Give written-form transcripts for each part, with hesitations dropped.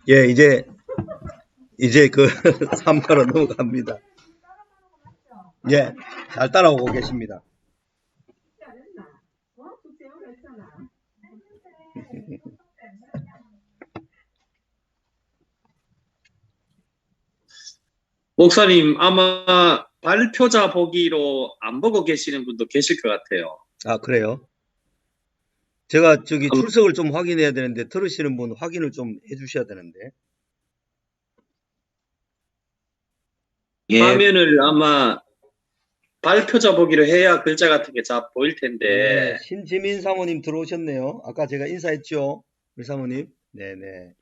예, 이제 그 3화로 넘어갑니다. 예, 잘 따라오고 계십니다. 목사님, 아마 발표자 보기로 안 보고 계시는 분도 계실 것 같아요. 아, 그래요? 제가 저기 출석을 좀 확인해야 되는데, 들으시는 분 확인을 좀 해주셔야 되는데. 예, 화면을 아마 발표자 보기로 해야 글자 같은 게 잘 보일 텐데. 네, 신지민 사모님 들어오셨네요. 아까 제가 인사했죠? 우리 사모님. 네네.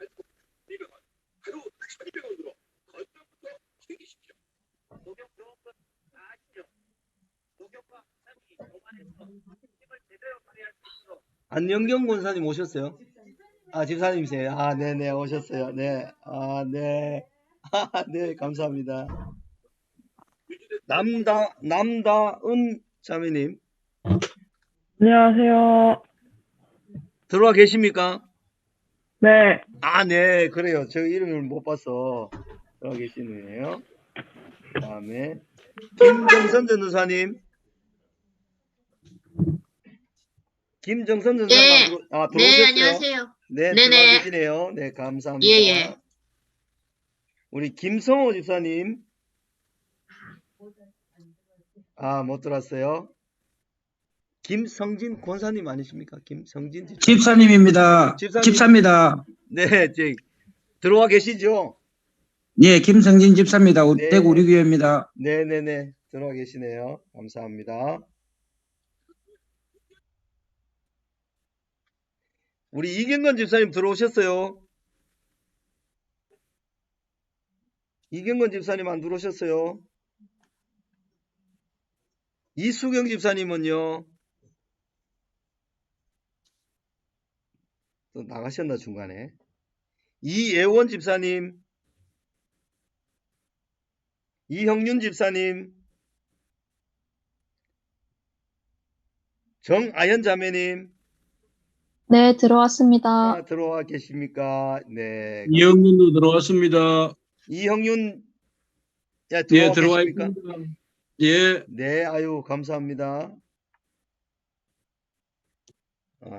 안영경 권사님 오셨어요? 아, 집사님이세요? 아, 네네, 오셨어요. 네. 아, 네. 아, 네, 감사합니다. 남다은 자매님. 안녕하세요. 들어와 계십니까? 네, 아, 네, 그래요. 저 이름을 못 봐서 들어와 계시네요. 그 다음에, 김정선 전도사님. 김정선 전도사님. 예. 들어오셨어요? 네, 안녕하세요. 네, 네네. 들어와 계시네요. 네, 감사합니다. 예, 예. 우리 김성호 집사님. 아, 못 들었어요. 김성진 권사님 아니십니까? 김성진 집사님. 집사님입니다. 집사님. 집사입니다. 네, 들어와 계시죠? 예, 김성진 집사입니다. 네. 대구 우리교회입니다. 네네네. 들어와 계시네요. 감사합니다. 우리 이경건 집사님 들어오셨어요? 이경건 집사님 안 들어오셨어요? 이수경 집사님은요? 또 나가셨나 중간에? 이예원 집사님, 이형윤 집사님, 정아연 자매님. 네, 들어왔습니다. 들어와 계십니까? 네. 이형윤도 들어왔습니다. 이형윤, 예, 들어와 들어와 계십니까? 있습니다. 예, 네, 아유, 감사합니다.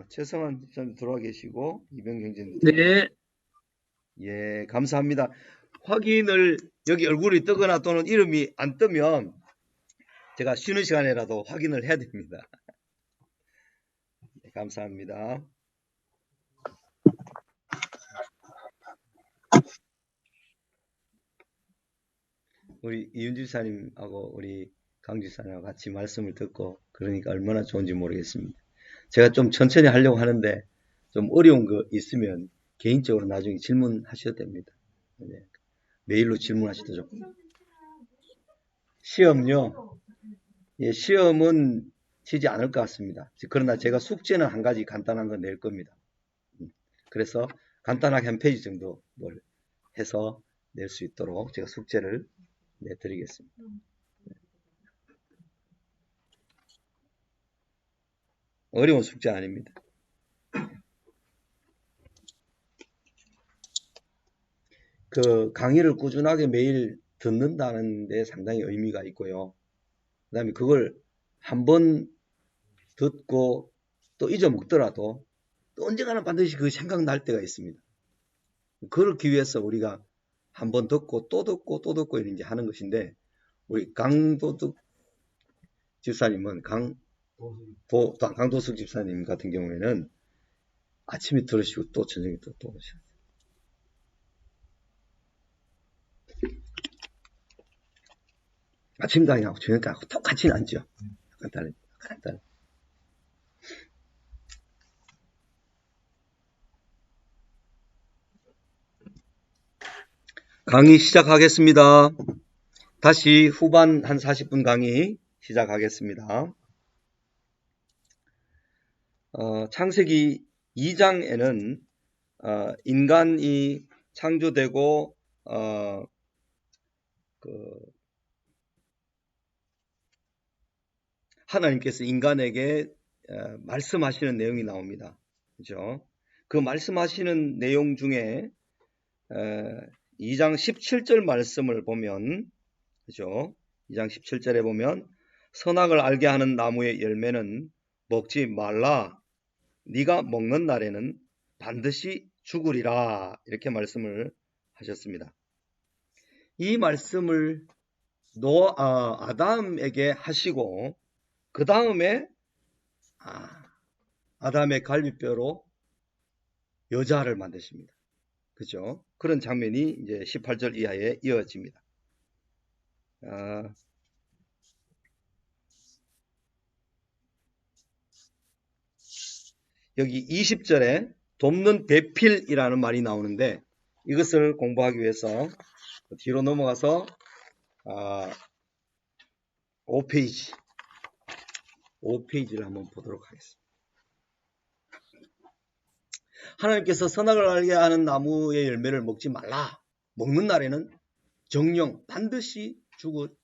최성환 집사님 들어와 계시고, 이병경진. 네. 예, 감사합니다. 확인을, 여기 얼굴이 뜨거나 또는 이름이 안 뜨면, 제가 쉬는 시간에라도 확인을 해야 됩니다. 네, 감사합니다. 우리 이윤 집사님하고 우리 강 집사님하고 같이 말씀을 듣고 그러니까 얼마나 좋은지 모르겠습니다. 제가 좀 천천히 하려고 하는데 좀 어려운 거 있으면 개인적으로 나중에 질문하셔도 됩니다. 네. 메일로 질문하셔도 좋고. 시험요? 예, 시험은 치지 않을 것 같습니다. 그러나 제가 숙제는 한 가지 간단한 거 낼 겁니다. 그래서 간단하게 한 페이지 정도 뭘 해서 낼 수 있도록 제가 숙제를 내드리겠습니다. 어려운 숙제 아닙니다. 그 강의를 꾸준하게 매일 듣는다는 데 상당히 의미가 있고요. 그 다음에 그걸 한번 듣고 또 잊어먹더라도 또 언젠가는 반드시 그 생각날 때가 있습니다. 그렇기 위해서 우리가 한번 듣고 또 듣고 또 듣고 이제 하는 것인데 우리 강도득 집사님은 강도숙 집사님 같은 경우에는 아침에 들으시고 또 저녁에 또 오셔요. 아침 강의하고 저녁 강의하고 똑같이는 않죠. 간단해. 강의 시작하겠습니다. 다시 후반 한 40분 강의 시작하겠습니다. 창세기 2장에는 인간이 창조되고 하나님께서 인간에게 말씀하시는 내용이 나옵니다. 그죠? 그 말씀하시는 내용 중에 2장 17절 말씀을 보면, 그죠? 2장 17절에 보면 선악을 알게 하는 나무의 열매는 먹지 말라. 네가 먹는 날에는 반드시 죽으리라. 이렇게 말씀을 하셨습니다. 이 말씀을 아담에게 하시고 그 다음에 아담의 갈비뼈로 여자를 만드십니다. 그죠? 그런 장면이 이제 18절 이하에 이어집니다. 여기 20절에 돕는 배필이라는 말이 나오는데, 이것을 공부하기 위해서 뒤로 넘어가서 5페이지를 한번 보도록 하겠습니다. 하나님께서 선악을 알게 하는 나무의 열매를 먹지 말라. 먹는 날에는 정령 반드시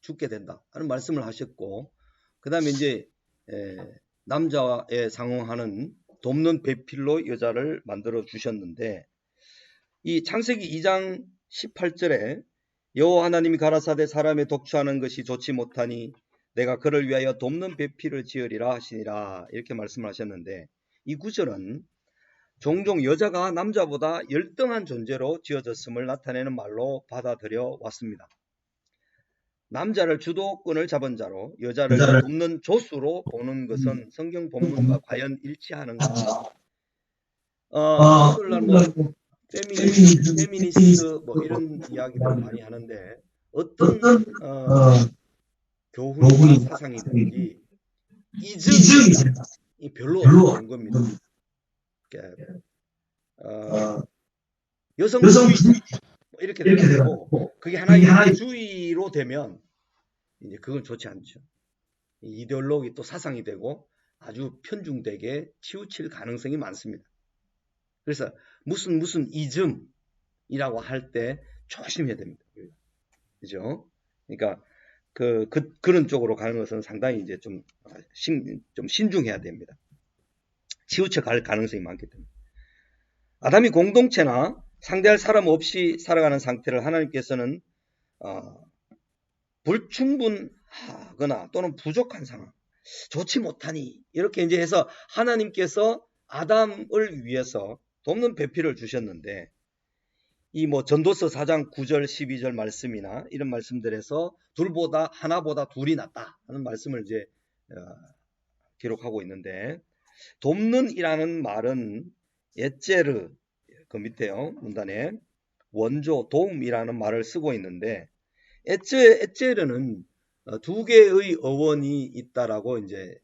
죽게 된다 하는 말씀을 하셨고, 그 다음에 이제 남자에 상응하는 돕는 배필로 여자를 만들어 주셨는데, 이 창세기 2장 18절에 여호와 하나님이 가라사대 사람의 독주하는 것이 좋지 못하니 내가 그를 위하여 돕는 배필을 지으리라 하시니라, 이렇게 말씀을 하셨는데, 이 구절은 종종 여자가 남자보다 열등한 존재로 지어졌음을 나타내는 말로 받아들여 왔습니다. 남자를 주도권을 잡은 자로 여자를 돕는 조수로 보는 것은 성경 본문과 과연 일치하는가? 오늘날 뭐 페미니스트 뭐 이런 이야기들 많이 하는데, 어떤 교훈이나 사상이든지 이즘이 별로 없는 겁니다. 여성주의 뭐 이렇게 되고, 그게 하나의 주의로 되면 이제 그건 좋지 않죠. 이데올로기 또 사상이 되고 아주 편중되게 치우칠 가능성이 많습니다. 그래서 무슨 이즘이라고 할 때 조심해야 됩니다. 그죠? 그러니까 그런 쪽으로 가는 것은 상당히 이제 좀 신중해야 됩니다. 치우쳐 갈 가능성이 많기 때문에. 아담이 공동체나 상대할 사람 없이 살아가는 상태를 하나님께서는 불충분하거나 또는 부족한 상황, 좋지 못하니 이렇게 이제 해서 하나님께서 아담을 위해서 돕는 배필을 주셨는데, 이 뭐 전도서 4장 9절 12절 말씀이나 이런 말씀들에서 하나보다 둘이 낫다 하는 말씀을 이제 기록하고 있는데, 돕는이라는 말은 에제르, 그 밑에요 문단에 원조 도움이라는 말을 쓰고 있는데, 에제르는 두 개의 어원이 있다라고 이제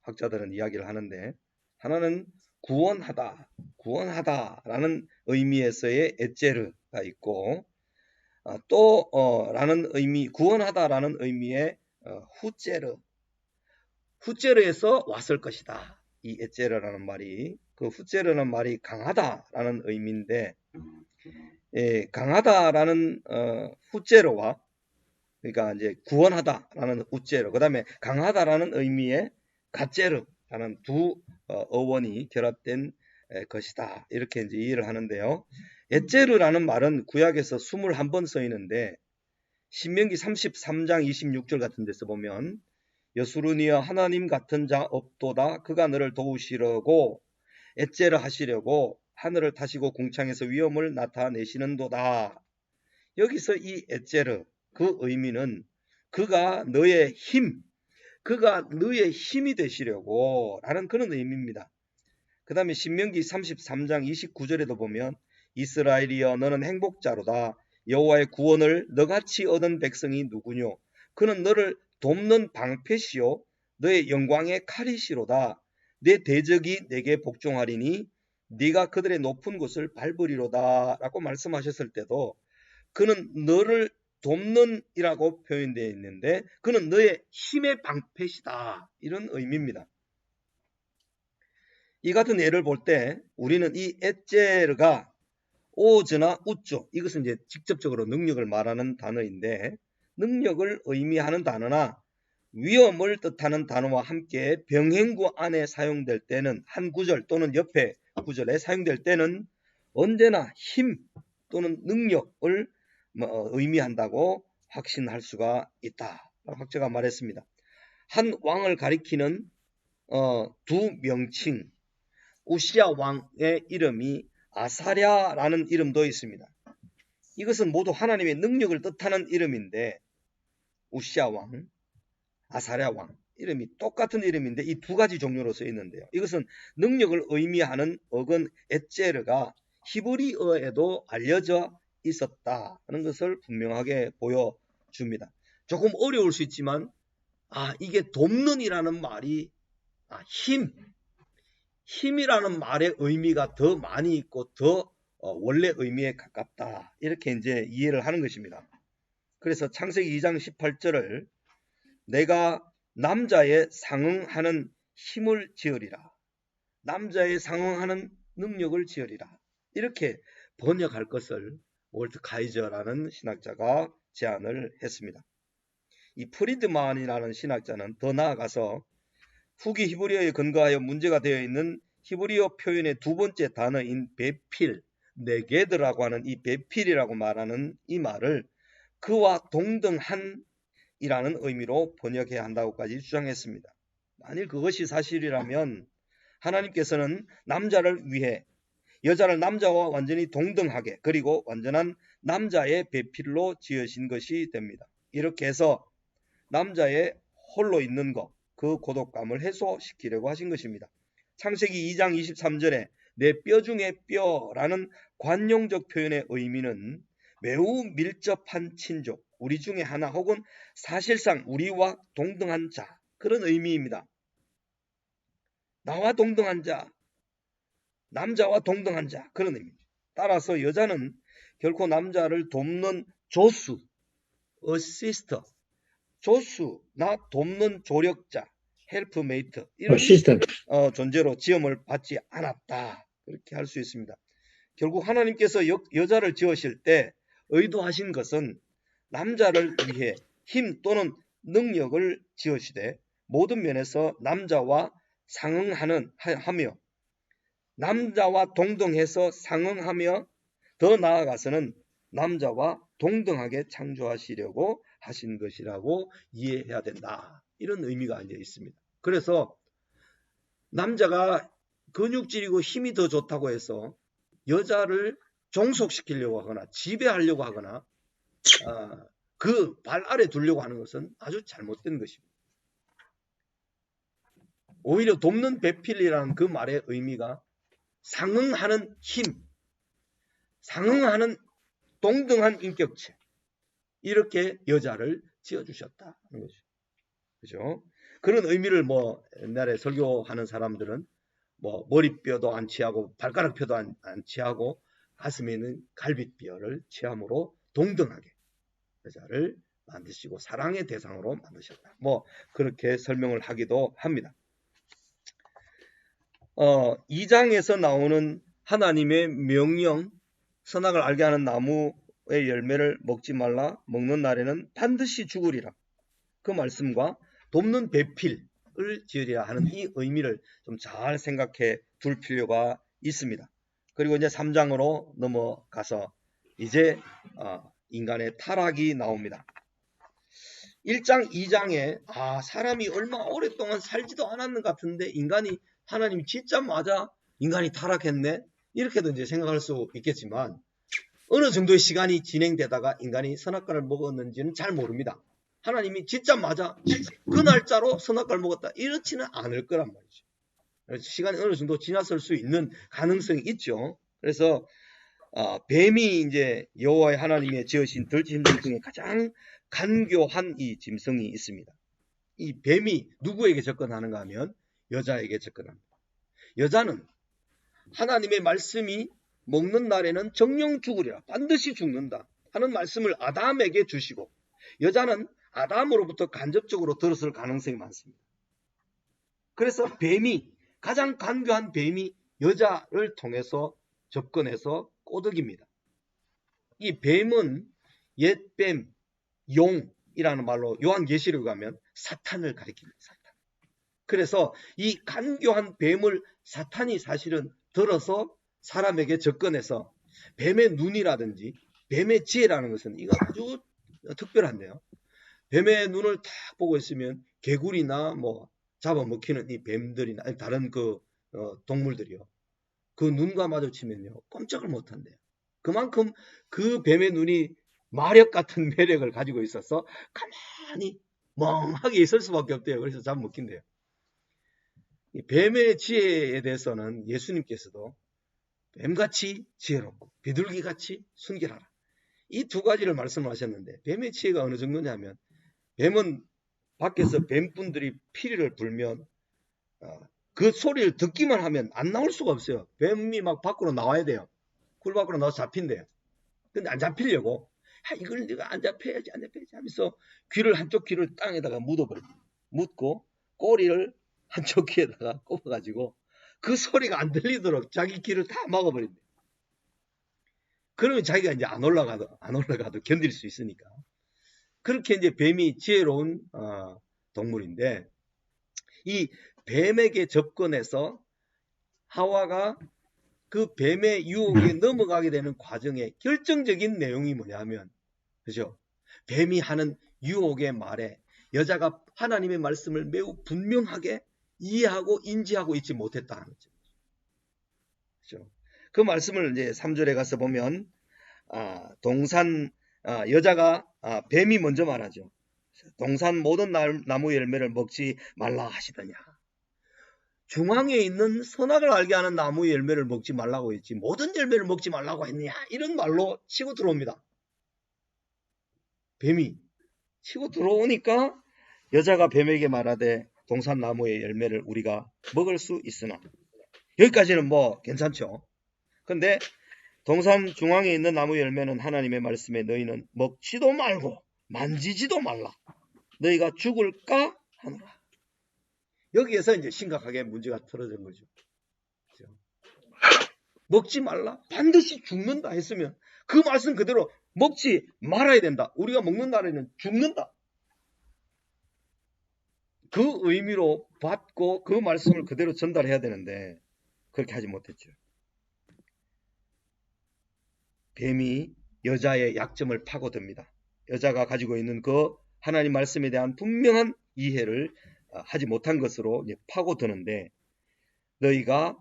학자들은 이야기를 하는데, 하나는 구원하다라는 의미에서의 에제르가 있고, 또 구원하다라는 의미의 후제르에서 왔을 것이다. 이 에제르라는 말이, 그 후제르라는 말이 강하다라는 의미인데, 강하다라는 후제르와, 그러니까 이제 구원하다라는 우제르, 그 다음에 강하다라는 의미의 가제르라는 두 어원이 결합된 것이다, 이렇게 이제 이해를 하는데요. 에제르라는 말은 구약에서 21번 쓰이는데, 신명기 33장 26절 같은 데서 보면 여수르니여 하나님 같은 자 없도다. 그가 너를 도우시려고 에제르 하시려고 하늘을 타시고 궁창에서 위엄을 나타내시는도다. 여기서 이 에제르, 그 의미는 그가 너의 힘이 되시려고 라는 그런 의미입니다. 그 다음에 신명기 33장 29절에도 보면 이스라엘이여 너는 행복자로다. 여호와의 구원을 너같이 얻은 백성이 누구뇨? 그는 너를 돕는 방패시요 너의 영광의 칼이시로다. 내 대적이 내게 복종하리니 네가 그들의 높은 곳을 밟으리로다 라고 말씀하셨을 때도, 그는 너를 돕는이라고 표현되어 있는데 그는 너의 힘의 방패시다, 이런 의미입니다. 이 같은 예를 볼 때 우리는 이 에제르가 오즈나 우쭈, 이것은 이제 직접적으로 능력을 말하는 단어인데, 능력을 의미하는 단어나 위험을 뜻하는 단어와 함께 병행구 안에 사용될 때는, 한 구절 또는 옆에 구절에 사용될 때는 언제나 힘, 또는 능력을 의미한다고 확신할 수가 있다. 학자가 말했습니다. 한 왕을 가리키는 두 명칭, 우시야 왕의 이름이 아사랴라는 이름도 있습니다. 이것은 모두 하나님의 능력을 뜻하는 이름인데 우시야 왕, 아사랴 왕 이름이 똑같은 이름인데 이 두 가지 종류로 쓰여 있는데요. 이것은 능력을 의미하는 어근 에제르가 히브리어에도 알려져 있었다는 것을 분명하게 보여줍니다. 조금 어려울 수 있지만 이게 돕는이라는 말이 힘이라는 말의 의미가 더 많이 있고 더 원래 의미에 가깝다. 이렇게 이제 이해를 하는 것입니다. 그래서 창세기 2장 18절을 내가 남자에 상응하는 힘을 지으리라. 남자에 상응하는 능력을 지으리라. 이렇게 번역할 것을 월트 카이저라는 신학자가 제안을 했습니다. 이 프리드만이라는 신학자는 더 나아가서 후기 히브리어에 근거하여 문제가 되어 있는 히브리어 표현의 두 번째 단어인 베필, 네게드라고 하는 이 베필이라고 말하는 이 말을 그와 동등한 이라는 의미로 번역해야 한다고까지 주장했습니다. 만일 그것이 사실이라면 하나님께서는 남자를 위해 여자를 남자와 완전히 동등하게 그리고 완전한 남자의 배필로 지으신 것이 됩니다. 이렇게 해서 남자의 홀로 있는 것, 그 고독감을 해소시키려고 하신 것입니다. 창세기 2장 23절에 내 뼈 중에 뼈라는 관용적 표현의 의미는 매우 밀접한 친족, 우리 중에 하나 혹은 사실상 우리와 동등한 자, 그런 의미입니다. 나와 동등한 자, 남자와 동등한 자, 그런 의미입니다. 따라서 여자는 결코 남자를 돕는 조수, 어시스터, 조수, 나 돕는 조력자, 헬프메이트 이런 존재로 지음을 받지 않았다. 그렇게 할 수 있습니다. 결국 하나님께서 여자를 지으실 때 의도하신 것은 남자를 위해 힘 또는 능력을 지으시되 모든 면에서 남자와 상응하며 남자와 동등해서 상응하며 더 나아가서는 남자와 동등하게 창조하시려고 하신 것이라고 이해해야 된다. 이런 의미가 이제 있습니다. 그래서 남자가 근육질이고 힘이 더 좋다고 해서 여자를 종속시키려고 하거나 지배하려고 하거나 그 발 아래 두려고 하는 것은 아주 잘못된 것입니다. 오히려 돕는 배필이라는 그 말의 의미가 상응하는 힘, 상응하는 동등한 인격체, 이렇게 여자를 지어주셨다는 거죠. 그죠? 그런 의미를 옛날에 설교하는 사람들은 머리뼈도 안 취하고 발가락 뼈도 안 취하고 가슴에 있는 갈비뼈를 취함으로 동등하게 여자를 만드시고 사랑의 대상으로 만드셨다. 그렇게 설명을 하기도 합니다. 2장에서 나오는 하나님의 명령, 선악을 알게 하는 나무의 열매를 먹지 말라, 먹는 날에는 반드시 죽으리라. 그 말씀과 돕는 배필을 지으리라 하는 이 의미를 좀 잘 생각해 둘 필요가 있습니다. 그리고 이제 3장으로 넘어가서 이제 인간의 타락이 나옵니다. 1장, 2장에 사람이 얼마 오랫동안 살지도 않았는 것 같은데 인간이 하나님이 짓자마자 인간이 타락했네? 이렇게도 이제 생각할 수 있겠지만 어느 정도의 시간이 진행되다가 인간이 선악과를 먹었는지는 잘 모릅니다. 하나님이 짓자마자 그 날짜로 선악과를 먹었다 이렇지는 않을 거란 말이죠. 시간이 어느 정도 지났을 수 있는 가능성이 있죠. 그래서 뱀이 이제 여호와의 하나님의 지으신 들짐승 중에 가장 간교한 이 짐승이 있습니다. 이 뱀이 누구에게 접근하는가 하면 여자에게 접근합니다. 여자는 하나님의 말씀이 먹는 날에는 정령 죽으리라, 반드시 죽는다 하는 말씀을 아담에게 주시고 여자는 아담으로부터 간접적으로 들었을 가능성이 많습니다. 그래서 가장 간교한 뱀이 여자를 통해서 접근해서 꼬드깁니다. 이 뱀은 옛뱀, 용이라는 말로 요한계시록에 가면 사탄을 가리킵니다. 사탄. 그래서 이 간교한 뱀을 사탄이 사실은 들어서 사람에게 접근해서 뱀의 눈이라든지 뱀의 지혜라는 것은 이거 아주 특별한데요. 뱀의 눈을 딱 보고 있으면 개구리나 뭐 잡아먹히는 이 뱀들이나 아니 다른 동물들이요. 그 눈과 마주치면요 꼼짝을 못한대요. 그만큼 그 뱀의 눈이 마력 같은 매력을 가지고 있어서 가만히 멍하게 있을 수밖에 없대요. 그래서 잡아먹힌대요. 이 뱀의 지혜에 대해서는 예수님께서도 뱀같이 지혜롭고 비둘기같이 순결하라. 이 두 가지를 말씀하셨는데 뱀의 지혜가 어느 정도냐면 뱀은 밖에서 뱀분들이 피리를 불면 그 소리를 듣기만 하면 안 나올 수가 없어요. 뱀이 막 밖으로 나와야 돼요. 굴 밖으로 나와서 잡힌대요. 근데 안 잡히려고 이걸 내가 안 잡혀야지 하면서 한쪽 귀를 땅에다가 묻어버려요. 묻고 꼬리를 한쪽 귀에다가 꼽아가지고 그 소리가 안 들리도록 자기 귀를 다 막아버린대요. 그러면 자기가 이제 안 올라가도 견딜 수 있으니까. 그렇게 이제 뱀이 지혜로운 동물인데 이 뱀에게 접근해서 하와가 그 뱀의 유혹에 넘어가게 되는 과정의 결정적인 내용이 뭐냐면, 그죠? 뱀이 하는 유혹의 말에 여자가 하나님의 말씀을 매우 분명하게 이해하고 인지하고 있지 못했다는 거죠. 그죠? 그 말씀을 이제 3절에 가서 보면, 여자가 뱀이 먼저 말하죠. 동산 모든 나무 열매를 먹지 말라 하시더냐. 중앙에 있는 선악을 알게 하는 나무 열매를 먹지 말라고 했지 모든 열매를 먹지 말라고 했느냐, 이런 말로 치고 들어옵니다. 뱀이 치고 들어오니까 여자가 뱀에게 말하되 동산 나무의 열매를 우리가 먹을 수 있으나, 여기까지는 뭐 괜찮죠. 근데 동산 중앙에 있는 나무 열매는 하나님의 말씀에 너희는 먹지도 말고 만지지도 말라. 너희가 죽을까 하노라. 여기에서 이제 심각하게 문제가 터진 거죠. 그렇죠? 먹지 말라, 반드시 죽는다 했으면 그 말씀 그대로 먹지 말아야 된다. 우리가 먹는 날에는 죽는다. 그 의미로 받고 그 말씀을 그대로 전달해야 되는데 그렇게 하지 못했죠. 뱀이 여자의 약점을 파고듭니다. 여자가 가지고 있는 그 하나님 말씀에 대한 분명한 이해를 하지 못한 것으로 파고드는데, 너희가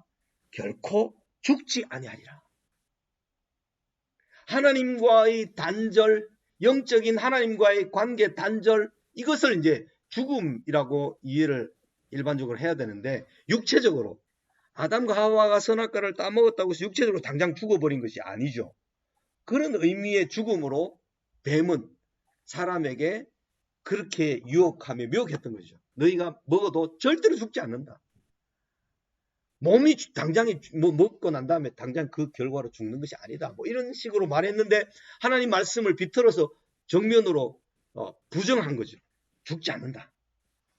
결코 죽지 아니하리라. 하나님과의 단절, 영적인 하나님과의 관계 단절, 이것을 이제 죽음이라고 이해를 일반적으로 해야 되는데, 육체적으로 아담과 하와가 선악과를 따먹었다고 해서 육체적으로 당장 죽어버린 것이 아니죠. 그런 의미의 죽음으로 뱀은 사람에게 그렇게 유혹하며 미혹했던 거죠. 너희가 먹어도 절대로 죽지 않는다. 몸이 당장에 먹고 난 다음에 당장 그 결과로 죽는 것이 아니다. 뭐 이런 식으로 말했는데 하나님 말씀을 비틀어서 정면으로 부정한 거죠. 죽지 않는다.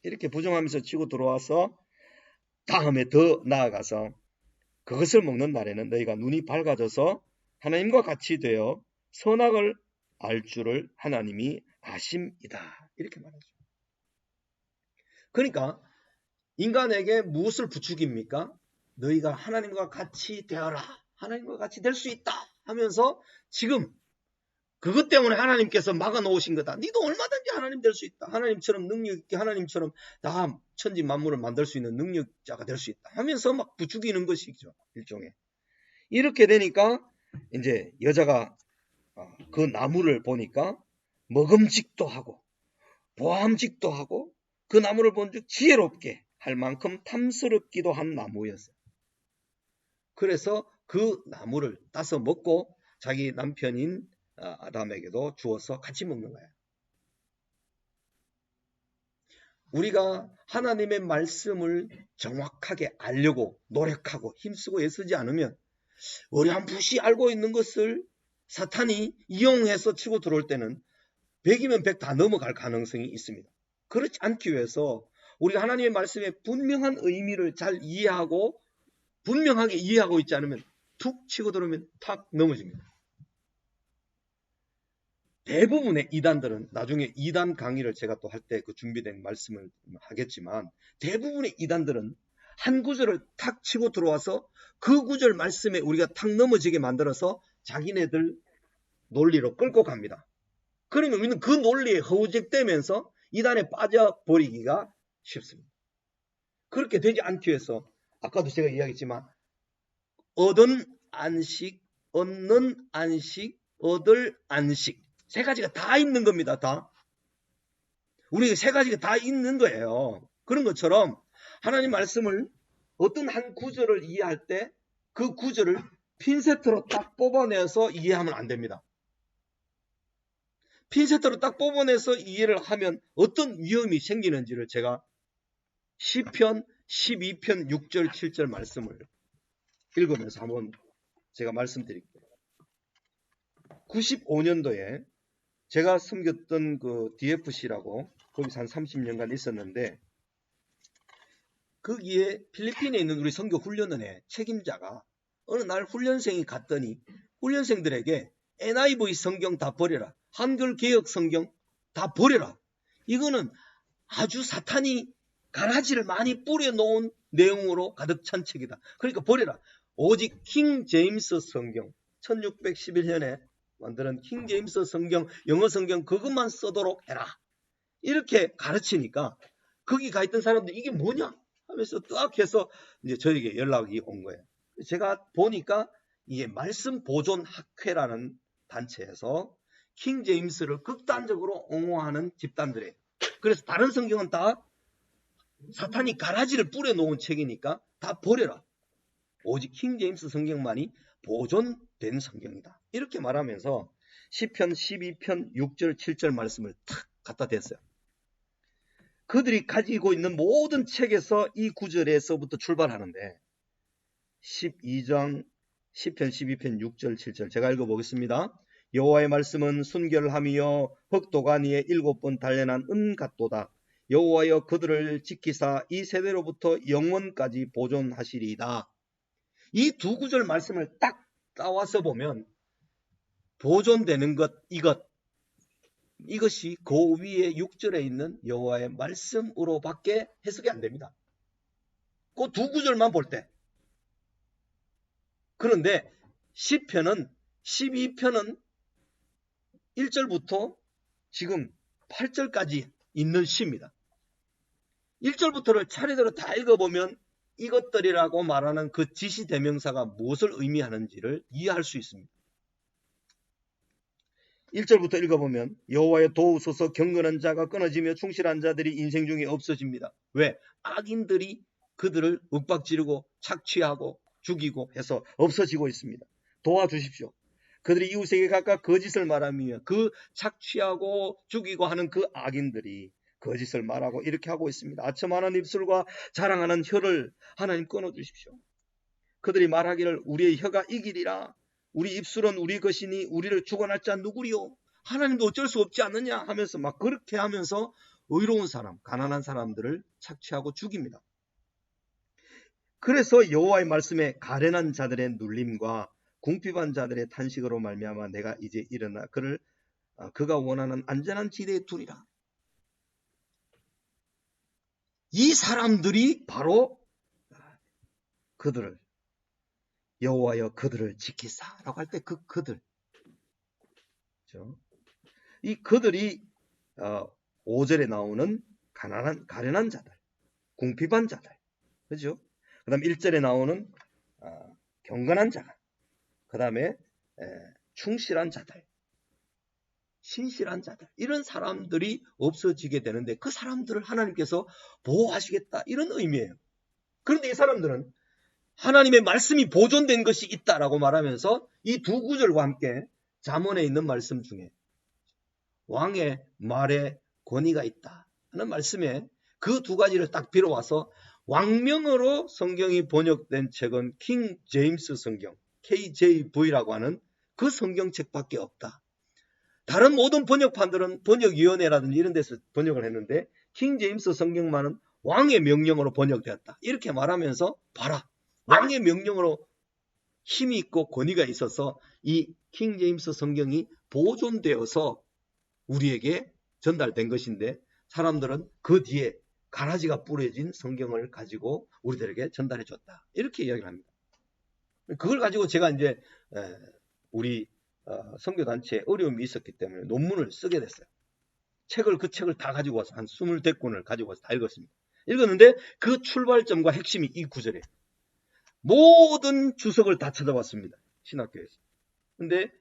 이렇게 부정하면서 치고 들어와서 다음에 더 나아가서 그것을 먹는 날에는 너희가 눈이 밝아져서 하나님과 같이 되어 선악을 알 줄을 하나님이 아심이다. 이렇게 말하죠. 그러니까 인간에게 무엇을 부추깁니까? 너희가 하나님과 같이 되어라. 하나님과 같이 될 수 있다 하면서 지금 그것 때문에 하나님께서 막아놓으신 거다. 너도 얼마든지 하나님 될 수 있다. 하나님처럼 능력 있게, 하나님처럼 다 천지 만물을 만들 수 있는 능력자가 될 수 있다 하면서 막 부추기는 것이죠. 일종의. 이렇게 되니까 이제 여자가 그 나무를 보니까 먹음직도 하고 보암직도 하고 그 나무를 본즉 지혜롭게 할 만큼 탐스럽기도 한 나무였어요. 그래서 그 나무를 따서 먹고 자기 남편인 아담에게도 주어서 같이 먹는 거예요. 우리가 하나님의 말씀을 정확하게 알려고 노력하고 힘쓰고 애쓰지 않으면 어렴풋이 알고 있는 것을 사탄이 이용해서 치고 들어올 때는 100이면 100 다 넘어갈 가능성이 있습니다. 그렇지 않기 위해서 우리가 하나님의 말씀의 분명한 의미를 잘 이해하고 분명하게 이해하고 있지 않으면 툭 치고 들어오면 탁 넘어집니다. 대부분의 이단들은 나중에 이단 강의를 제가 또 할 때 그 준비된 말씀을 하겠지만, 대부분의 이단들은 한 구절을 탁 치고 들어와서 그 구절 말씀에 우리가 탁 넘어지게 만들어서 자기네들 논리로 끌고 갑니다. 그러면 우리는 그 논리에 허우적대면서 이단에 빠져버리기가 쉽습니다. 그렇게 되지 않기 위해서 아까도 제가 이야기했지만 얻은 안식, 얻는 안식, 얻을 안식 세 가지가 다 있는 겁니다. 다. 우리가 세 가지가 다 있는 거예요. 그런 것처럼 하나님 말씀을 어떤 한 구절을 이해할 때 그 구절을 핀셋으로 딱 뽑아내서 이해하면 안 됩니다. 핀셋으로 딱 뽑아내서 이해를 하면 어떤 위험이 생기는지를 제가 시편 12편 6절 7절 말씀을 읽으면서 한번 제가 말씀드릴게요. 95년도에 제가 섬겼던 그 DFC라고 거기서 한 30년간 있었는데 거기에 필리핀에 있는 우리 선교 훈련원의 책임자가 어느 날 훈련생이 갔더니 훈련생들에게 NIV 성경 다 버려라. 한글 개혁 성경 다 버려라. 이거는 아주 사탄이 가라지를 많이 뿌려놓은 내용으로 가득 찬 책이다. 그러니까 버려라. 오직 킹 제임스 성경 1611년에 만드는 킹 제임스 성경 영어 성경 그것만 쓰도록 해라. 이렇게 가르치니까 거기 가 있던 사람들 이게 뭐냐 하면서 딱 해서 이제 저에게 연락이 온 거예요. 제가 보니까 이게 말씀 보존 학회라는 단체에서 킹 제임스를 극단적으로 옹호하는 집단들이에요. 그래서 다른 성경은 다 사탄이 가라지를 뿌려놓은 책이니까 다 버려라. 오직 킹 제임스 성경만이 보존된 성경이다. 이렇게 말하면서 시편 12편 6절 7절 말씀을 탁 갖다 댔어요. 그들이 가지고 있는 모든 책에서 이 구절에서부터 출발하는데 12장 시편 12편 6절 7절 제가 읽어보겠습니다. 여호와의 말씀은 순결함이여 흑도가니에 7번 단련한 은 같도다. 여호와여 그들을 지키사 이 세대로부터 영원까지 보존하시리이다. 이 두 구절 말씀을 딱 따와서 보면 보존되는 것 이것이 그 위에 6절에 있는 여호와의 말씀으로밖에 해석이 안 됩니다. 그 두 구절만 볼 때. 그런데 시편은 12편은 1절부터 지금 8절까지 있는 시입니다. 1절부터를 차례대로 다 읽어보면 이것들이라고 말하는 그 지시대명사가 무엇을 의미하는지를 이해할 수 있습니다. 1절부터 읽어보면 여호와여 도우소서 경건한 자가 끊어지며 충실한 자들이 인생 중에 없어집니다. 왜? 악인들이 그들을 윽박지르고 착취하고 죽이고 해서 없어지고 있습니다. 도와주십시오. 그들이 이웃에게 각각 거짓을 말하며 그 착취하고 죽이고 하는 그 악인들이 거짓을 말하고 이렇게 하고 있습니다. 아첨하는 입술과 자랑하는 혀를 하나님 끊어주십시오. 그들이 말하기를 우리의 혀가 이기리라. 우리 입술은 우리 것이니 우리를 주관할 자 누구리요? 하나님도 어쩔 수 없지 않느냐 하면서 막 그렇게 하면서 의로운 사람, 가난한 사람들을 착취하고 죽입니다. 그래서 여호와의 말씀에 가련한 자들의 눌림과 궁핍한 자들의 탄식으로 말미암아 내가 이제 일어나 그가 원하는 안전한 지대에 두리라. 이 사람들이 바로 그들을 여호와여 그들을 지키사라고 할 때 그 그들, 그렇죠? 이 그들이 5절에 나오는 가련한 자들, 궁핍한 자들, 그렇죠? 그다음 1절에 나오는 경건한 자가, 그다음에 충실한 자들, 신실한 자들, 이런 사람들이 없어지게 되는데 그 사람들을 하나님께서 보호하시겠다 이런 의미예요. 그런데 이 사람들은 하나님의 말씀이 보존된 것이 있다라고 말하면서 이 두 구절과 함께 잠언에 있는 말씀 중에 왕의 말에 권위가 있다 하는 말씀에 그 두 가지를 딱 빌어와서 왕명어로 성경이 번역된 책은 킹 제임스 성경 KJV라고 하는 그 성경책밖에 없다. 다른 모든 번역판들은 번역위원회라든지 이런 데서 번역을 했는데 킹 제임스 성경만은 왕의 명령으로 번역되었다. 이렇게 말하면서 봐라. 왕의 명령으로 힘이 있고 권위가 있어서 이 킹 제임스 성경이 보존되어서 우리에게 전달된 것인데 사람들은 그 뒤에 가라지가 뿌려진 성경을 가지고 우리들에게 전달해 줬다. 이렇게 이야기를 합니다. 그걸 가지고 제가 이제 우리 선교단체에 어려움이 있었기 때문에 논문을 쓰게 됐어요. 그 책을 다 가지고 와서 한 24권을 가지고 와서 다 읽었습니다. 읽었는데 그 출발점과 핵심이 이 구절이에요. 모든 주석을 다 찾아봤습니다. 신학교에서. 근데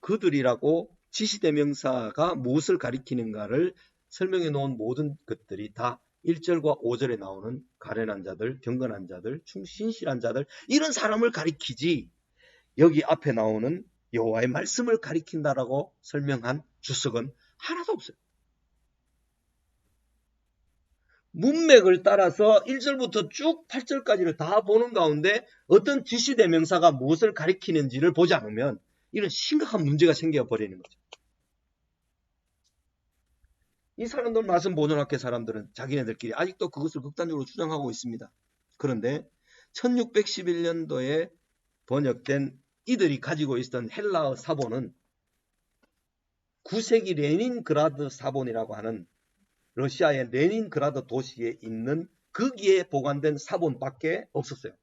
그들이라고 지시대명사가 무엇을 가리키는가를 설명해 놓은 모든 것들이 다 1절과 5절에 나오는 가련한 자들, 경건한 자들, 신실한 자들, 이런 사람을 가리키지 여기 앞에 나오는 여호와의 말씀을 가리킨다라고 설명한 주석은 하나도 없어요. 문맥을 따라서 1절부터 쭉 8절까지를 다 보는 가운데 어떤 지시대명사가 무엇을 가리키는지를 보지 않으면 이런 심각한 문제가 생겨버리는 거죠. 이 사람들, 말씀 보존학회 사람들은 자기네들끼리 아직도 그것을 극단적으로 주장하고 있습니다. 그런데 1611년도에 번역된 이들이 가지고 있었던 헬라어 사본은 9세기 레닌그라드 사본이라고 하는 러시아의 레닌그라드 도시에 있는 거기에 보관된 사본밖에 없었어요.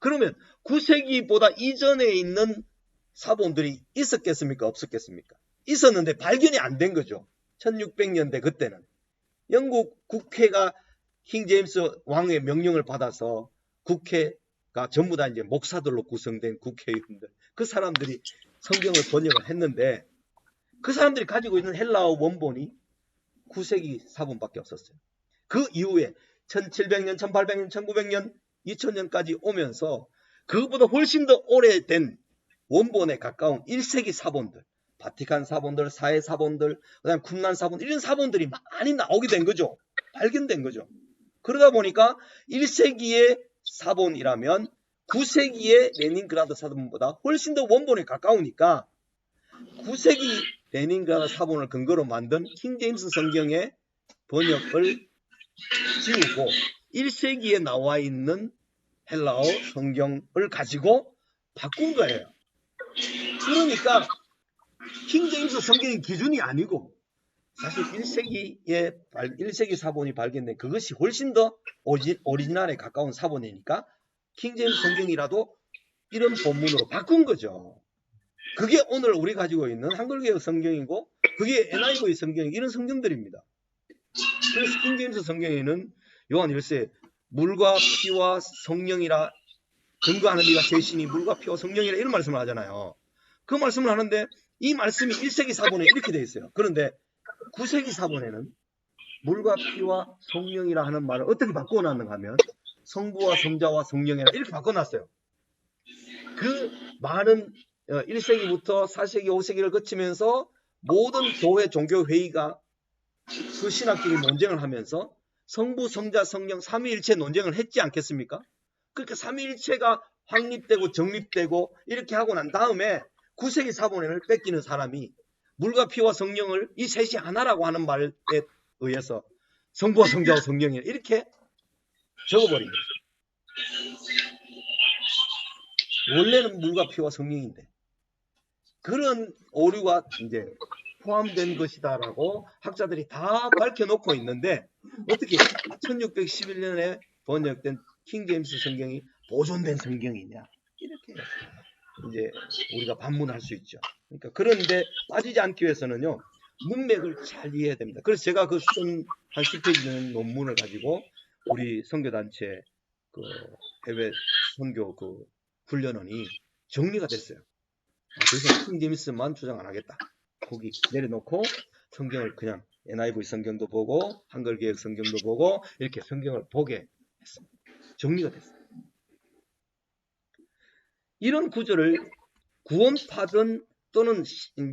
그러면 9세기보다 이전에 있는 사본들이 있었겠습니까? 없었겠습니까? 있었는데 발견이 안 된 거죠. 1600년대 그때는. 영국 국회가 킹 제임스 왕의 명령을 받아서 국회가 전부 다 이제 목사들로 구성된 국회의원들, 그 사람들이 성경을 번역을 했는데 그 사람들이 가지고 있는 헬라어 원본이 9세기 사본밖에 없었어요. 그 이후에 1700년, 1800년, 1900년, 2000년까지 오면서 그것보다 훨씬 더 오래된 원본에 가까운 1세기 사본들, 바티칸 사본들, 사회 사본들, 그다음 쿰란 사본, 이런 사본들이 많이 나오게 된 거죠. 발견된 거죠. 그러다 보니까 1세기의 사본이라면 9세기의 레닌그라드 사본보다 훨씬 더 원본에 가까우니까 9세기 레닌그라드 사본을 근거로 만든 킹 제임스 성경의 번역을 지우고 1세기에 나와 있는 헬라어 성경을 가지고 바꾼 거예요. 그러니까 킹 제임스 성경의 기준이 아니고 사실 1세기 사본이 발견된 그것이 훨씬 더 오리지널에 가까운 사본이니까 킹 제임스 성경이라도 이런 본문으로 바꾼 거죠. 그게 오늘 우리 가지고 있는 한글개혁 성경이고 그게 NIV 성경, 이런 성경들입니다. 그래서 킹 제임스 성경에는 요한 1세 물과 피와 성령이라 증거하는 이가 제신이 물과 피와 성령이라 이런 말씀을 하잖아요. 그 말씀을 하는데 이 말씀이 1세기 사본에 이렇게 되어 있어요. 그런데 9세기 사본에는 물과 피와 성령이라 하는 말을 어떻게 바꿔놨는가 하면 성부와 성자와 성령이라 이렇게 바꿔놨어요. 그 많은 1세기부터 4세기, 5세기를 거치면서 모든 교회 종교회의가 그 신학적인 논쟁을 하면서 성부, 성자, 성령, 삼위일체 논쟁을 했지 않겠습니까? 그러니까 삼위일체가 확립되고 정립되고 이렇게 하고 난 다음에 9세기 사본을 뺏기는 사람이 물과 피와 성령을 이 셋이 하나라고 하는 말에 의해서 성부와 성자와 성령이 이렇게 적어버린 거죠. 원래는 물과 피와 성령인데 그런 오류가 이제 포함된 것이다라고 학자들이 다 밝혀놓고 있는데 어떻게 1611년에 번역된 킹 제임스 성경이 보존된 성경이냐 이렇게 이제 우리가 반문할 수 있죠. 그러니까 그런데 빠지지 않기 위해서는요 문맥을 잘 이해해야 됩니다. 그래서 제가 그 한 10페이지 되는 논문을 가지고 우리 선교단체 그 해외 선교 그 훈련원이 정리가 됐어요. 더 이상 킹 제임스만 주장 안 하겠다. 거기 내려놓고 성경을 그냥 NIV 성경도 보고 한글개혁 성경도 보고 이렇게 성경을 보게 했습니다. 정리가 됐어요. 이런 구절을 구원파든 또는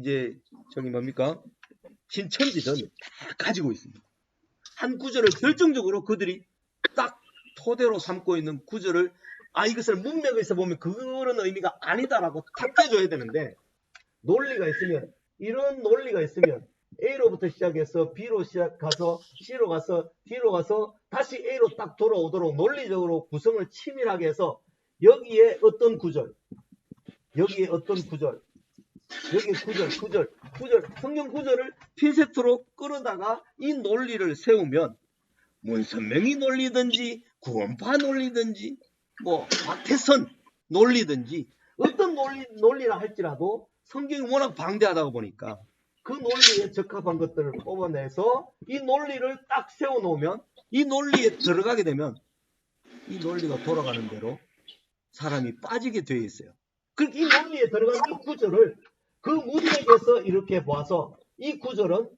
이제 저기 뭡니까 신천지든 다 가지고 있습니다. 한 구절을 결정적으로 그들이 딱 토대로 삼고 있는 구절을 이것을 문맥에서 보면 그런 의미가 아니다라고 탁해줘야 되는데 논리가 있으면 이런 논리가 있으면 A로부터 시작해서 B로 가서 C로 가서 D로 가서 다시 A로 딱 돌아오도록 논리적으로 구성을 치밀하게 해서 여기에 어떤 구절 여기에 어떤 구절 여기에 구절 성경 구절을 핀셋으로 끌어다가 이 논리를 세우면 문선명이 논리든지 구원파 논리든지 뭐 박태선 논리든지 어떤 논리라 할지라도 성경이 워낙 방대하다 보니까 그 논리에 적합한 것들을 뽑아내서 이 논리를 딱 세워놓으면 이 논리에 들어가게 되면 이 논리가 돌아가는 대로 사람이 빠지게 되어 있어요. 그러니까 이 논리에 들어간 이 구절을 그 문맥에서 이렇게 봐서 이 구절은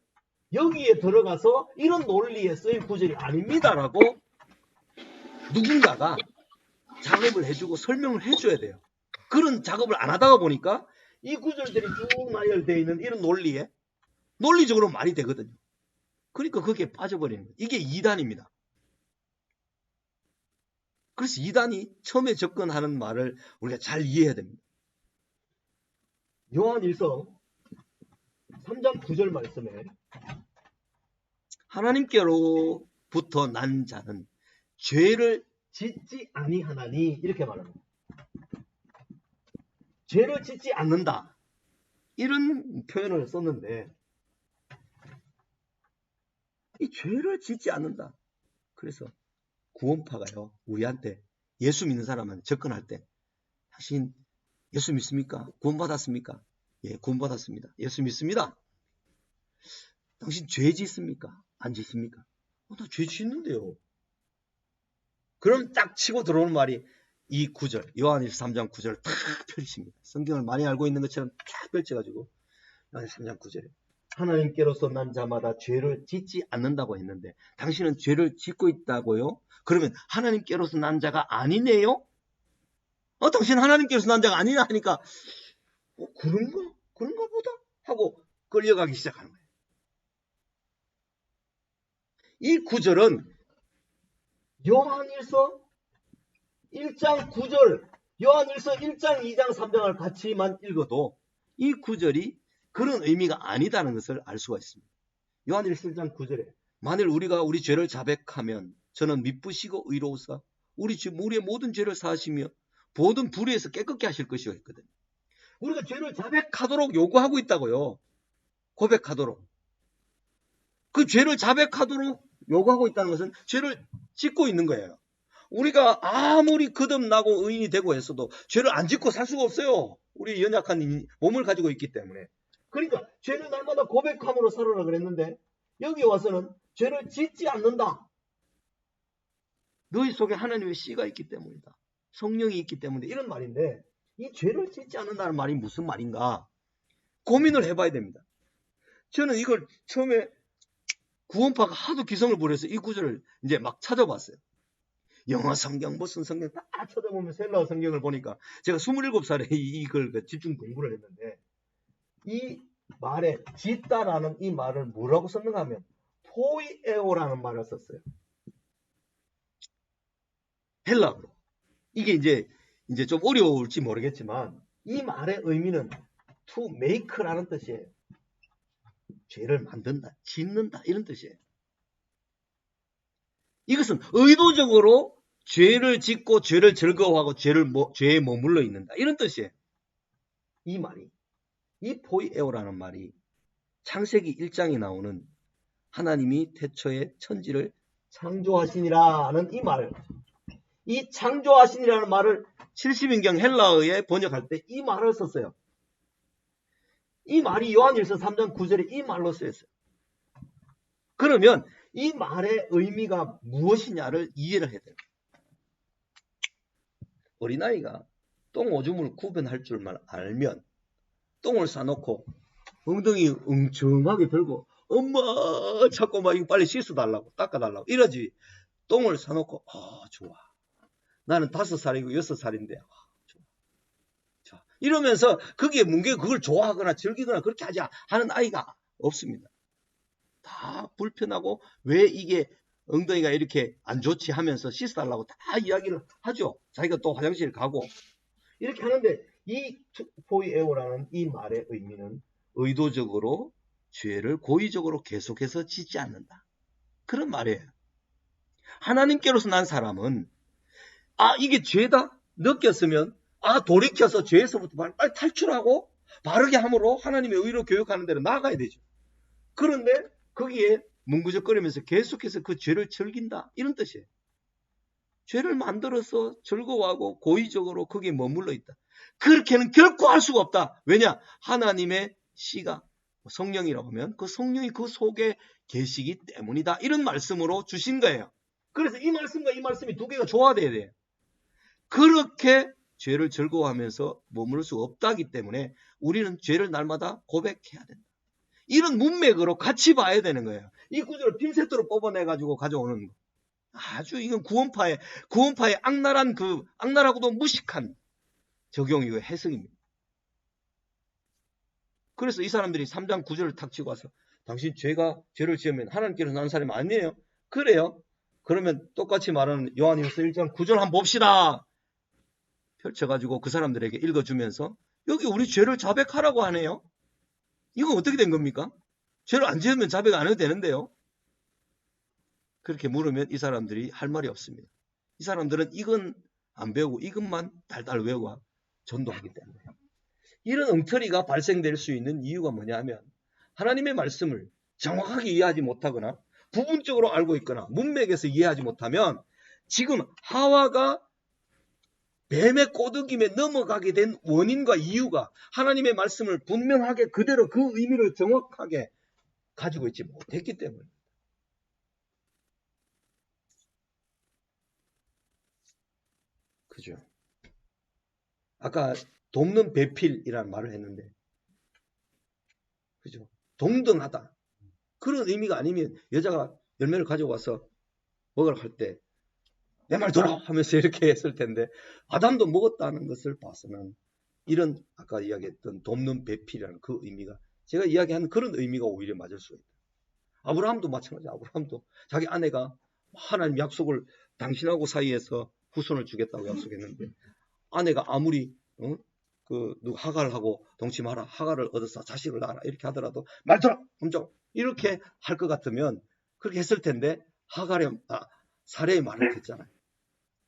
여기에 들어가서 이런 논리에 쓰일 구절이 아닙니다라고 누군가가 작업을 해주고 설명을 해줘야 돼요. 그런 작업을 안 하다가 보니까 이 구절들이 쭉 나열되어 있는 이런 논리에 논리적으로 말이 되거든요. 그러니까 거기에 빠져버리는 거예요. 이게 2단입니다. 그래서 2단이 처음에 접근하는 말을 우리가 잘 이해해야 됩니다. 요한일서 3장 9절 말씀에 하나님께로부터 난 자는 죄를 짓지 아니하나니 이렇게 말합니다. 죄를 짓지 않는다. 이런 표현을 썼는데 이 죄를 짓지 않는다. 그래서 구원파가요. 우리한테 예수 믿는 사람한테 접근할 때 당신 예수 믿습니까? 구원받았습니까? 예, 구원받았습니다. 예수 믿습니다. 당신 죄 짓습니까? 안 짓습니까? 나 죄 짓는데요. 그럼 딱 치고 들어오는 말이 이 구절, 요한일서 3장 9절을 탁 펼칩니다. 성경을 많이 알고 있는 것처럼 탁 펼쳐가지고 요한일서 3장 9절에 하나님께로서 난 자마다 죄를 짓지 않는다고 했는데 당신은 죄를 짓고 있다고요? 그러면 하나님께로서 난 자가 아니네요? 당신 하나님께로서 난 자가 아니냐 하니까 그런가 보다 하고 끌려가기 시작하는 거예요. 이 구절은 요한일서 1장 9절, 요한일서 1장, 2장, 3장을 같이만 읽어도 이 구절이 그런 의미가 아니다는 것을 알 수가 있습니다. 요한일서 1장 9절에 만일 우리가 우리 죄를 자백하면 저는 미쁘시고 의로우사 우리의 모든 죄를 사하시며 모든 불의에서 깨끗게 하실 것이요 했거든요. 우리가 죄를 자백하도록 요구하고 있다고요. 고백하도록. 그 죄를 자백하도록 요구하고 있다는 것은 죄를 짓고 있는 거예요. 우리가 아무리 거듭나고 의인이 되고 했어도 죄를 안 짓고 살 수가 없어요. 우리 연약한 몸을 가지고 있기 때문에. 그러니까 죄를 날마다 고백함으로 살아라 그랬는데 여기 와서는 죄를 짓지 않는다. 너희 속에 하나님의 씨가 있기 때문이다. 성령이 있기 때문에 이런 말인데 이 죄를 짓지 않는다는 말이 무슨 말인가 고민을 해봐야 됩니다. 저는 이걸 처음에 구원파가 하도 기성을 부려서 이 구절을 이제 막 찾아봤어요. 영어 성경 무슨 성경 다 찾아보면서 헬라어 성경을 보니까 제가 27살에 이걸 집중 공부를 했는데 이 말에 짓다라는 이 말을 뭐라고 썼는가 하면 포이에오라는 말을 썼어요. 헬라어로. 이게 이제 좀 어려울지 모르겠지만 이 말의 의미는 to make라는 뜻이에요. 죄를 만든다, 짓는다 이런 뜻이에요. 이것은 의도적으로 죄를 짓고 죄를 즐거워하고 죄에 머물러 있는다 이런 뜻이에요. 이 말이 이 포이에오라는 말이 창세기 1장에 나오는 하나님이 태초에 천지를 창조하시니라는 이 말, 이 창조하시니라는 말을 70인경 헬라어에 번역할 때 이 말을 썼어요. 이 말이 요한일서 3장 9절에 이 말로 쓰였어요. 그러면 이 말의 의미가 무엇이냐를 이해를 해야 돼요. 어린아이가 똥 오줌을 구분할 줄만 알면 똥을 싸놓고 엉덩이 엉청하게 들고 엄마 찾고 막 이거 빨리 씻어달라고 닦아달라고 이러지. 똥을 싸놓고 좋아. 나는 5살이고 6살인데 좋아. 이러면서 거기에 그걸 좋아하거나 즐기거나 그렇게 하는 아이가 없습니다. 다 불편하고 왜 이게 엉덩이가 이렇게 안 좋지 하면서 씻어달라고 다 이야기를 하죠. 자기가 또 화장실 가고 이렇게 하는데 이 포이에오라는 이 말의 의미는 의도적으로 죄를 고의적으로 계속해서 짓지 않는다. 그런 말이에요. 하나님께로서 난 사람은 이게 죄다 느꼈으면 돌이켜서 죄에서부터 빨리 탈출하고 바르게 함으로 하나님의 의로 교육하는 대로 나아가야 되죠. 그런데 거기에 뭉구적거리면서 계속해서 그 죄를 즐긴다 이런 뜻이에요. 죄를 만들어서 즐거워하고 고의적으로 거기에 머물러 있다. 그렇게는 결코 할 수가 없다. 왜냐? 하나님의 씨가 성령이라고 하면 그 성령이 그 속에 계시기 때문이다. 이런 말씀으로 주신 거예요. 그래서 이 말씀과 이 말씀이 두 개가 조화돼야 돼요. 그렇게 죄를 즐거워하면서 머무를 수 없다기 때문에 우리는 죄를 날마다 고백해야 된다. 이런 문맥으로 같이 봐야 되는 거예요. 이 구절을 핀셋으로 뽑아내가지고 가져오는 거. 아주 이건 구원파의 악랄하고도 무식한 적용이고 해석입니다. 그래서 이 사람들이 3장 9절을 탁 치고 와서 당신 죄를 지으면 하나님께로 난 사람이 아니에요? 그래요? 그러면 똑같이 말하는 요한일서 1장 9절 한번 봅시다. 펼쳐가지고 그 사람들에게 읽어주면서 여기 우리 죄를 자백하라고 하네요. 이건 어떻게 된 겁니까? 죄를 안 지으면 자백 안 해도 되는데요. 그렇게 물으면 이 사람들이 할 말이 없습니다. 이 사람들은 이건 안 배우고 이것만 달달 외우고 전도하기 때문에. 이런 엉터리가 발생될 수 있는 이유가 뭐냐면 하나님의 말씀을 정확하게 이해하지 못하거나 부분적으로 알고 있거나 문맥에서 이해하지 못하면 지금 하와가 뱀의 꼬드김에 넘어가게 된 원인과 이유가 하나님의 말씀을 분명하게 그대로 그 의미를 정확하게 가지고 있지 못했기 때문에. 그죠? 아까 돕는 배필이라는 말을 했는데, 그죠? 동등하다. 그런 의미가 아니면 여자가 열매를 가져와서 먹으러 갈 때 내 말 들어 하면서 이렇게 했을 텐데 아담도 먹었다는 것을 봐서는 이런 아까 이야기했던 돕는 배필이라는 그 의미가 제가 이야기한 그런 의미가 오히려 맞을 수 있다. 아브라함도 마찬가지야. 아브라함도 자기 아내가 하나님 약속을 당신하고 사이에서 후손을 주겠다고 약속했는데 아내가 아무리 하갈하고 동침하라 하갈을 얻어서 자식을 낳아라 이렇게 하더라도 말 들어 엄청 이렇게 할 것 같으면 그렇게 했을 텐데 사례의 말을 듣잖아요.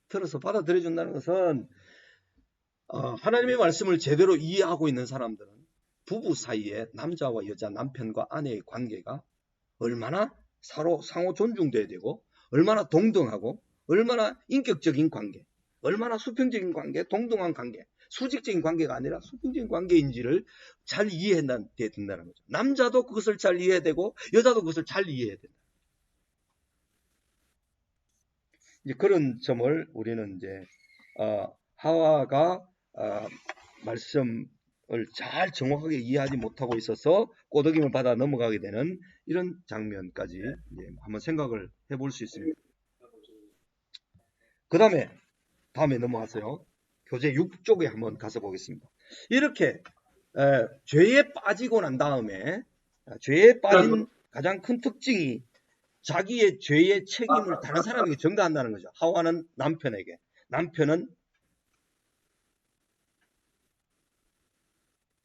들어서 받아들여준다는 것은 하나님의 말씀을 제대로 이해하고 있는 사람들은 부부 사이에 남자와 여자 남편과 아내의 관계가 얼마나 서로 상호 존중돼야 되고 얼마나 동등하고 얼마나 인격적인 관계 얼마나 수평적인 관계 동등한 관계 수직적인 관계가 아니라 수평적인 관계인지를 잘 이해해야 된다는 거죠. 남자도 그것을 잘 이해해야 되고 여자도 그것을 잘 이해해야 된다. 이제 그런 점을 우리는 이제 하와가 말씀을 잘 정확하게 이해하지 못하고 있어서 꼬드김을 받아 넘어가게 되는 이런 장면까지 이제 한번 생각을 해볼 수 있습니다. 그 다음에 넘어가서요. 교재 6쪽에 한번 가서 보겠습니다. 이렇게 죄에 빠지고 난 다음에 죄에 빠진 가장 큰 특징이 자기의 죄의 책임을 다른 사람에게 전가한다는 거죠. 하와는 남편에게,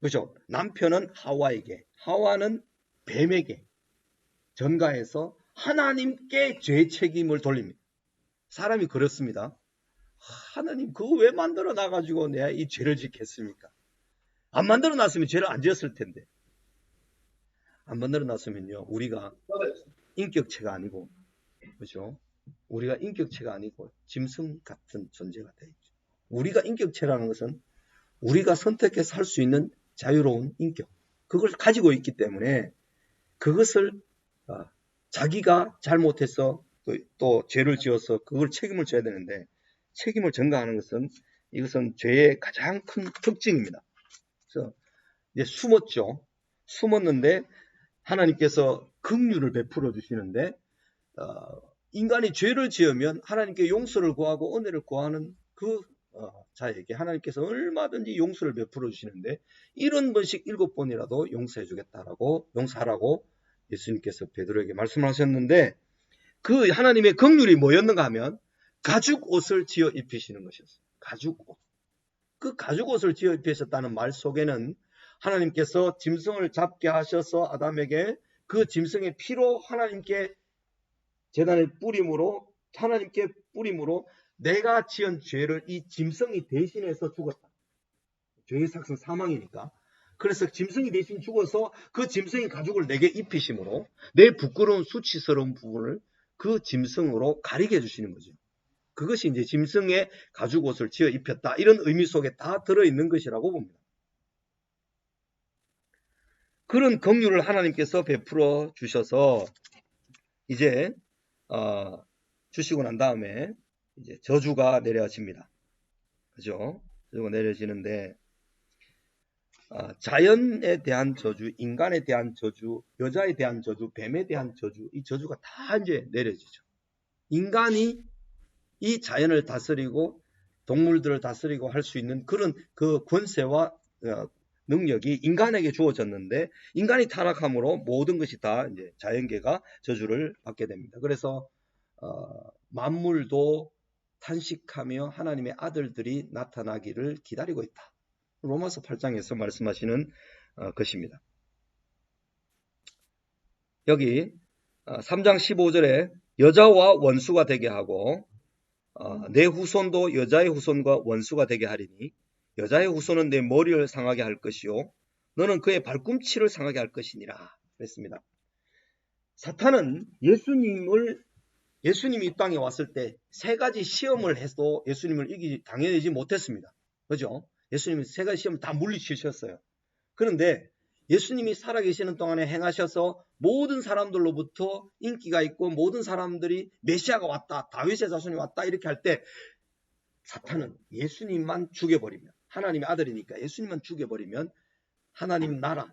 그렇죠? 남편은 하와에게, 하와는 뱀에게 전가해서 하나님께 죄의 책임을 돌립니다. 사람이 그렇습니다. 하나님 그거 왜 만들어 놔가지고 내가 이 죄를 짓겠습니까? 안 만들어 놨으면 죄를 안 지었을 텐데. 안 만들어 놨으면요 우리가 인격체가 아니고 그렇죠? 우리가 인격체가 아니고 짐승 같은 존재가 되어 있죠. 우리가 인격체라는 것은 우리가 선택해서 할 수 있는 자유로운 인격 그걸 가지고 있기 때문에 그것을 자기가 잘못해서 또 죄를 지어서 그걸 책임을 져야 되는데 책임을 전가하는 것은 이것은 죄의 가장 큰 특징입니다. 그래서 이제 숨었는데 하나님께서 긍휼을 베풀어 주시는데 인간이 죄를 지으면 하나님께 용서를 구하고 은혜를 구하는 그 자에게 하나님께서 얼마든지 용서를 베풀어 주시는데 70번씩 7번이라도 용서해 주겠다라고 용서하라고 예수님께서 베드로에게 말씀하셨는데 그 하나님의 긍휼이 뭐였는가 하면 가죽 옷을 지어 입히시는 것이었어요. 가죽 옷. 그 가죽 옷을 지어 입히셨다는 말 속에는 하나님께서 짐승을 잡게 하셔서 아담에게 그 짐승의 피로 하나님께 제단에 뿌림으로 하나님께 뿌림으로 내가 지은 죄를 이 짐승이 대신해서 죽었다. 죄의 삭은 사망이니까. 그래서 짐승이 대신 죽어서 그 짐승의 가죽을 내게 입히심으로 내 부끄러운 수치스러운 부분을 그 짐승으로 가리게 해주시는 거죠. 그것이 이제 짐승의 가죽옷을 지어 입혔다. 이런 의미 속에 다 들어있는 것이라고 봅니다. 그런 긍휼을 하나님께서 베풀어 주셔서 이제 주시고 난 다음에 이제 저주가 내려집니다. 그죠? 저주가 내려지는데 자연에 대한 저주, 인간에 대한 저주, 여자에 대한 저주, 뱀에 대한 저주, 이 저주가 다 이제 내려지죠. 인간이 이 자연을 다스리고 동물들을 다스리고 할 수 있는 그런 그 권세와 능력이 인간에게 주어졌는데 인간이 타락함으로 모든 것이 다 이제 자연계가 저주를 받게 됩니다. 그래서 만물도 탄식하며 하나님의 아들들이 나타나기를 기다리고 있다. 로마서 8장에서 말씀하시는 것입니다. 여기 3장 15절에 여자와 원수가 되게 하고 내 후손도 여자의 후손과 원수가 되게 하리니 여자의 후손은 내 머리를 상하게 할 것이요 너는 그의 발꿈치를 상하게 할 것이니라 그랬습니다. 사탄은 예수님이 이 땅에 왔을 때 세 가지 시험을 해도 예수님을 당해내지 못했습니다. 그죠? 예수님이 세 가지 시험을 다 물리치셨어요. 그런데 예수님이 살아계시는 동안에 행하셔서 모든 사람들로부터 인기가 있고 모든 사람들이 메시아가 왔다, 다윗의 자손이 왔다 이렇게 할 때 사탄은 예수님만 죽여버리면 하나님의 아들이니까 예수님만 죽여버리면 하나님 나라,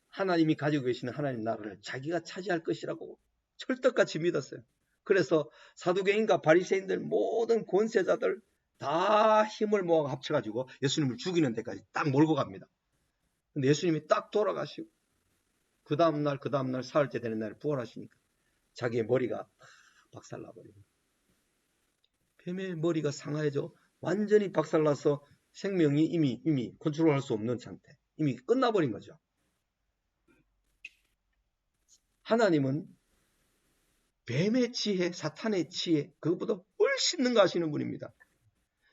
하나님이 가지고 계시는 하나님 나라를 자기가 차지할 것이라고 철떡같이 믿었어요. 그래서 사두개인과 바리새인들 모든 권세자들 다 힘을 모아 합쳐가지고 예수님을 죽이는 데까지 딱 몰고 갑니다. 근데 예수님이 딱 돌아가시고 그 다음날 사흘째 되는 날 부활하시니까 자기의 머리가 박살나버립니다. 뱀의 머리가 상하여져 완전히 박살나서 생명이 이미 컨트롤할 수 없는 상태, 이미 끝나버린 거죠. 하나님은 뱀의 지혜, 사탄의 지혜, 그것보다 훨씬 능가하시는 분입니다.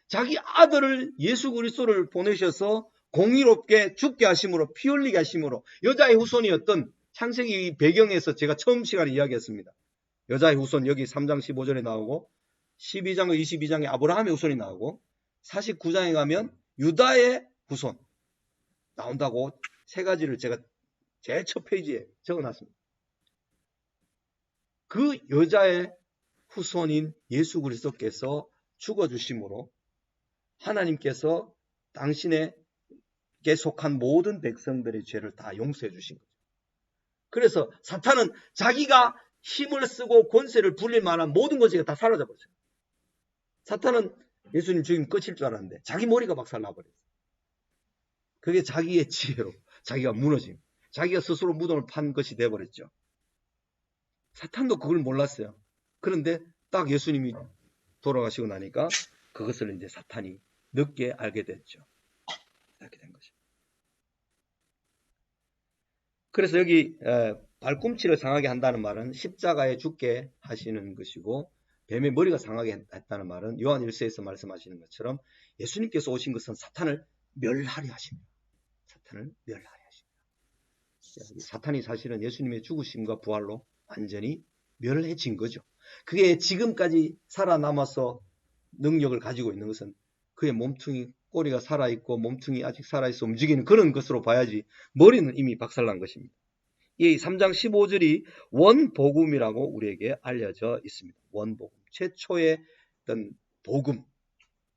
자기 아들을 예수 그리스도를 보내셔서 공의롭게 죽게 하심으로, 피 흘리게 하심으로 여자의 후손이었던 창세기 배경에서 제가 처음 시간에 이야기했습니다. 여자의 후손 여기 3장 15절에 나오고 12장 22장에 아브라함의 후손이 나오고 49장에 가면 유다의 후손 나온다고 세 가지를 제가 제일 첫 페이지에 적어놨습니다. 그 여자의 후손인 예수 그리스도께서 죽어주심으로 하나님께서 당신에게 속한 모든 백성들의 죄를 다 용서해 주신 거죠. 그래서 사탄은 자기가 힘을 쓰고 권세를 부릴 만한 모든 것이 다 사라져 버렸어요. 사탄은 예수님 죽이면 끝일 줄 알았는데 자기 머리가 박살나버렸어요. 그게 자기의 지혜로 자기가 무너짐, 자기가 스스로 무덤을 판 것이 돼버렸죠. 사탄도 그걸 몰랐어요. 그런데 딱 예수님이 돌아가시고 나니까 그것을 이제 사탄이 늦게 알게 됐죠. 이렇게 된 거죠. 그래서 여기 발꿈치를 상하게 한다는 말은 십자가에 죽게 하시는 것이고 뱀의 머리가 상하게 했다는 말은 요한 1서에서 말씀하시는 것처럼 예수님께서 오신 것은 사탄을 멸하려 하십니다. 사탄을 멸하려 하십니다. 사탄이 사실은 예수님의 죽으심과 부활로 완전히 멸해진 거죠. 그게 지금까지 살아남아서 능력을 가지고 있는 것은 그의 몸뚱이, 꼬리가 살아있고 몸뚱이 아직 살아있어 움직이는 그런 것으로 봐야지 머리는 이미 박살난 것입니다. 이 3장 15절이 원복음이라고 우리에게 알려져 있습니다. 원복음. 최초의 어떤 복음.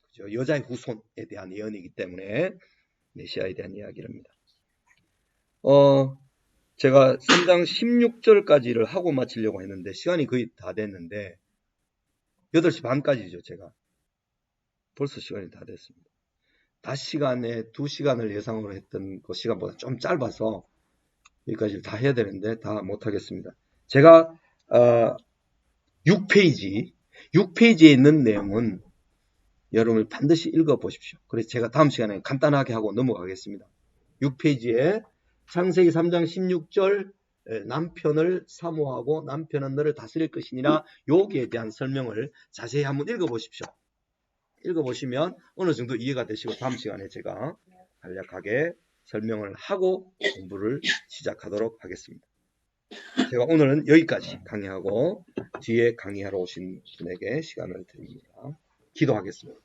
그죠? 여자의 후손에 대한 예언이기 때문에 메시아에 대한 이야기를 합니다. 제가 3장 16절까지를 하고 마치려고 했는데 시간이 거의 다 됐는데 8시 반까지죠. 제가 벌써 시간이 다 됐습니다. 5시간에 2시간을 예상으로 했던 그 시간보다 좀 짧아서 여기까지 다 해야 되는데 다 못하겠습니다. 제가 6페이지에 있는 내용은 여러분이 반드시 읽어보십시오. 그래서 제가 다음 시간에 간단하게 하고 넘어가겠습니다. 6페이지에 창세기 3장 16절 남편을 사모하고 남편은 너를 다스릴 것이니라 여기에 대한 설명을 자세히 한번 읽어보십시오. 읽어보시면 어느 정도 이해가 되시고 다음 시간에 제가 간략하게 설명을 하고 공부를 시작하도록 하겠습니다. 제가 오늘은 여기까지 강의하고 뒤에 강의하러 오신 분에게 시간을 드립니다. 기도하겠습니다.